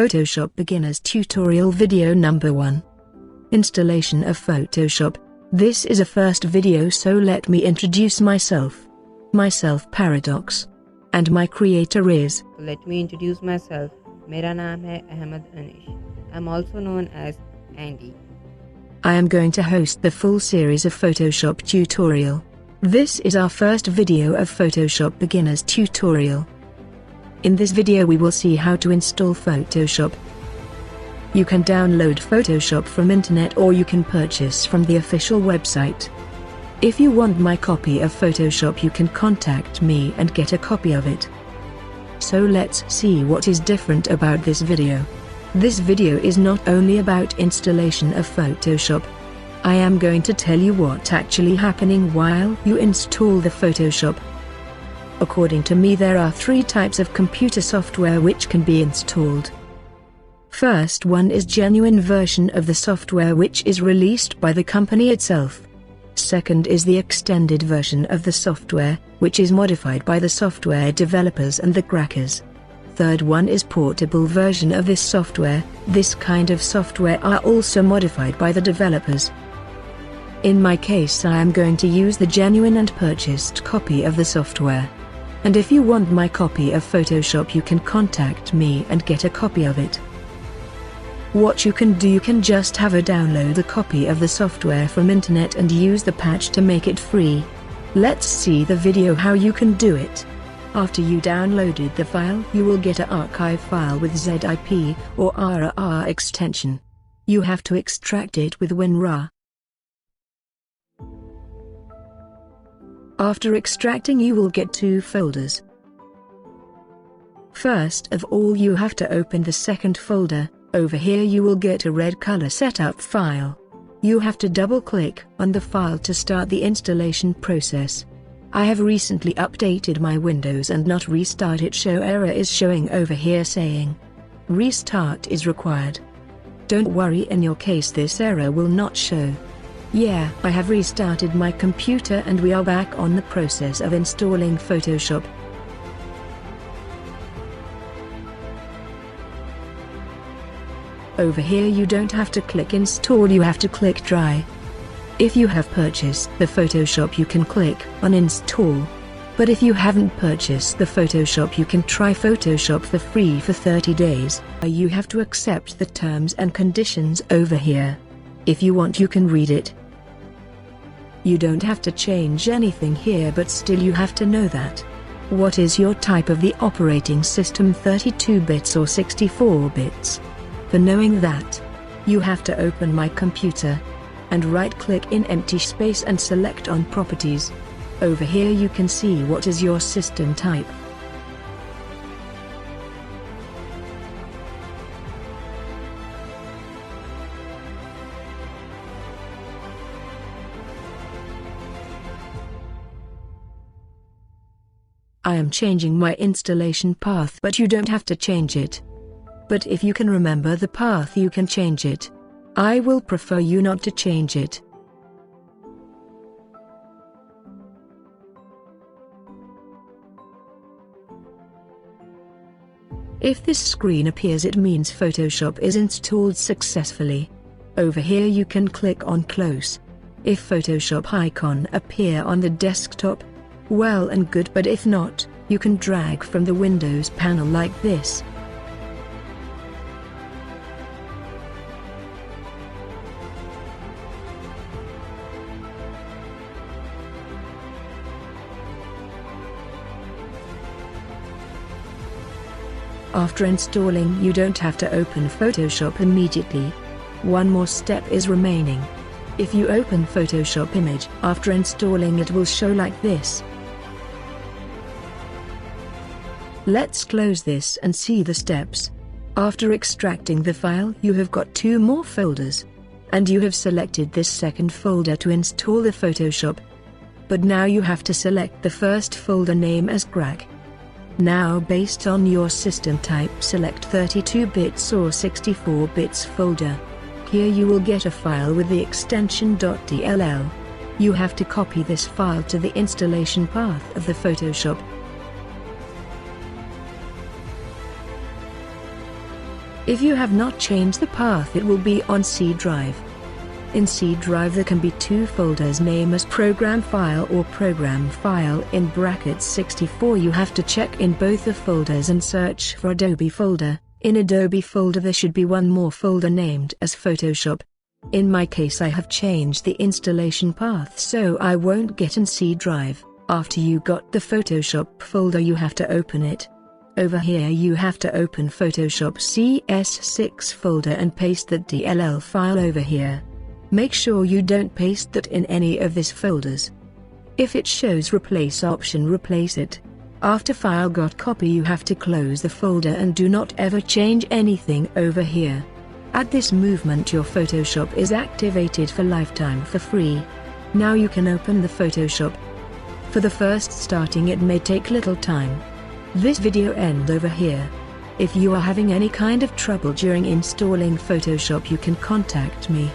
Photoshop Beginners Tutorial Video Number 1. Installation of Photoshop. This is a first video, so let me introduce myself. Myself Paradox. And my creator is. Let me introduce myself. मेरा नाम है Ahhad Anees. I'm also known as Andy. I am going to host the full series of Photoshop tutorial. This is our first video of Photoshop Beginners Tutorial. In this video we will see how to install Photoshop. You can download Photoshop from internet or you can purchase from the official website. If you want my copy of Photoshop you can contact me and get a copy of it. So let's see what is different about this video. This video is not only about installation of Photoshop. I am going to tell you what actually happening while you install the Photoshop. According to me, there are 3 types of computer software which can be installed. First one is genuine version of the software which is released by the company itself. Second is the extended version of the software, which is modified by the software developers and the crackers. Third one is portable version of this software. This kind of software are also modified by the developers. In my case, I am going to use the genuine and purchased copy of the software. And if you want my copy of Photoshop you can contact me and get a copy of it. What you can do, you can just have a download a copy of the software from internet and use the patch to make it free. Let's see the video how you can do it. After you downloaded the file you will get an archive file with zip or RAR extension. You have to extract it with WinRAR. After extracting you will get 2 folders. First of all you have to open the second folder. Over here you will get a red color setup file. You have to double click on the file to start the installation process. I have recently updated my Windows and not restart it, show error is showing over here saying restart is required. Don't worry, in your case this error will not show. Yeah, I have restarted my computer and we are back on the process of installing Photoshop. Over here you don't have to click install, you have to click try. If you have purchased the Photoshop you can click on install. But if you haven't purchased the Photoshop you can try Photoshop for free for 30 days. You have to accept the terms and conditions over here. If you want you can read it. You don't have to change anything here, but still you have to know that. What is your type of the operating system, 32 bits or 64 bits? For knowing that, you have to open my computer and right-click in empty space and select on properties. Over here you can see what is your system type. I am changing my installation path, but you don't have to change it. But if you can remember the path you can change it. I will prefer you not to change it. If this screen appears it means Photoshop is installed successfully. Over here you can click on close. If Photoshop icon appear on the desktop, well and good, but if not, you can drag from the Windows panel like this. After installing you don't have to open Photoshop immediately. One more step is remaining. If you open Photoshop image after installing it will show like this. Let's close this and see the steps. After extracting the file you have got 2 more folders. And you have selected this second folder to install the Photoshop. But now you have to select the first folder name as crack. Now based on your system type select 32 bits or 64 bits folder. Here you will get a file with the extension .dll. You have to copy this file to the installation path of the Photoshop. If you have not changed the path, it will be on C drive. In C drive there can be two folders named as program file or program file in brackets 64. You have to check in both the folders and search for Adobe folder. In Adobe folder there should be one more folder named as Photoshop. In my case I have changed the installation path so I won't get in C drive. After you got the Photoshop folder you have to open it. Over here you have to open Photoshop CS6 folder and paste that DLL file over here. Make sure you don't paste that in any of these folders. If it shows replace option, replace it. After file got copy you have to close the folder and do not ever change anything over here. At this movement your Photoshop is activated for lifetime for free. Now you can open the Photoshop. For the first starting it may take little time. This video end over here. If you are having any kind of trouble during installing Photoshop you can contact me.